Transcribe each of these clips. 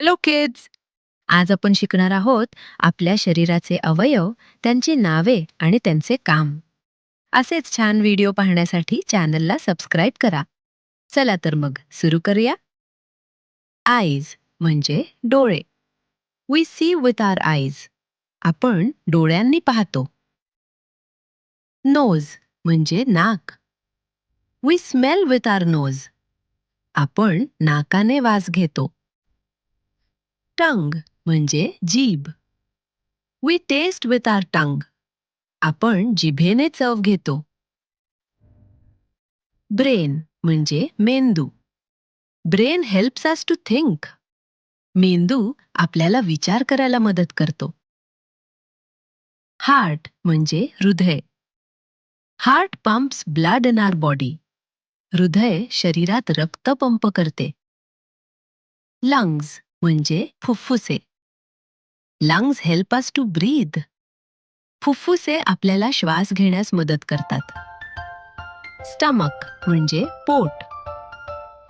Hello kids. आज आपण शिकणार आहोत आपल्या शरीराचे अवयव, त्यांची नावे आणि त्यांचे काम. असेच छान व्हिडिओ पाहण्यासाठी चॅनलला सबस्क्राईब करा. चला तर मग सुरू करूया. आईज म्हणजे डोळे. We see with our eyes. आपण डोळ्यांनी पाहतो. नोज म्हणजे नाक. We smell with our nose. आपण नाकाने वास घेतो. टंग म्हणजे जीभ. We taste with our tongue. आपण जिभेने चव घेतो. ब्रेन म्हणजे मेंदू. Brain helps us to think. मेंदू आपल्याला विचार करायला मदत करतो. हार्ट म्हणजे हृदय. Heart pumps blood in our body. हृदय शरीरात रक्त पंप करते. लंग्स म्हणजे फुफ्फुसे. Lungs help us to breathe. फुफ्फुसे आपल्याला श्वास घेण्यास मदत करतात. स्टमक म्हणजे पोट.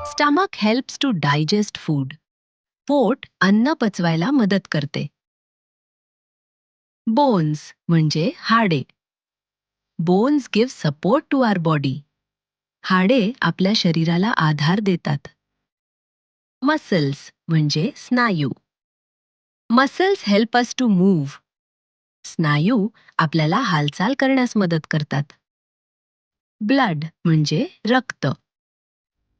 Stomach helps to digest food. पोट अन्न पचवायला मदत करते. बोन्स म्हणजे हाडे. Bones give support to our body. हाडे आपल्या शरीराला आधार देतात. मसल्स म्हणजे स्नायू. Muscles help us to move. स्नायू आपल्याला हालचाल करण्यास मदत करतात. ब्लड म्हणजे रक्त.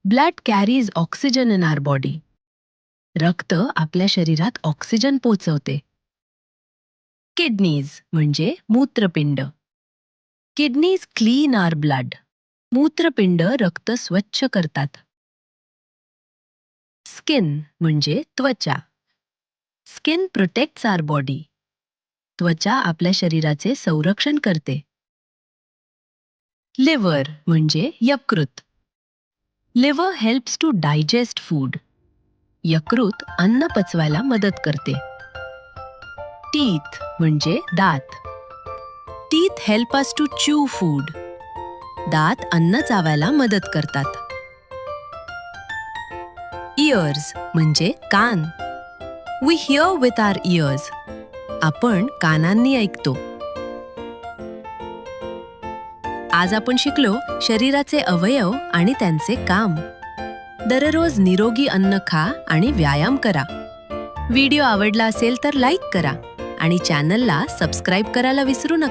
Blood carries oxygen in our body. रक्त आपल्या शरीरात ऑक्सिजन पोचवते. किडनीज म्हणजे मूत्रपिंड. Kidneys clean our blood. मूत्रपिंड रक्त स्वच्छ करतात. स्किन म्हणजे त्वचा. Skin protects our body. त्वचा आपल्या शरीराचे संरक्षण करते. लिव्हर म्हणजे यकृत. Liver helps to digest food. यकृत अन्न पचवायला मदत करते. टीथ म्हणजे दात. Teeth help us to chew food. दात अन्न चावायला मदत करतात. इयर्स म्हणजे कान. We hear with our ears. आपण कानांनी ऐकतो. आज आपण शिकलो शरीराचे अवयव आणि त्यांचे काम. दररोज निरोगी अन्न खा आणि व्यायाम करा. व्हिडिओ आवडला असेल तर लाईक करा आणि चॅनलला सबस्क्राईब करायला विसरू नका.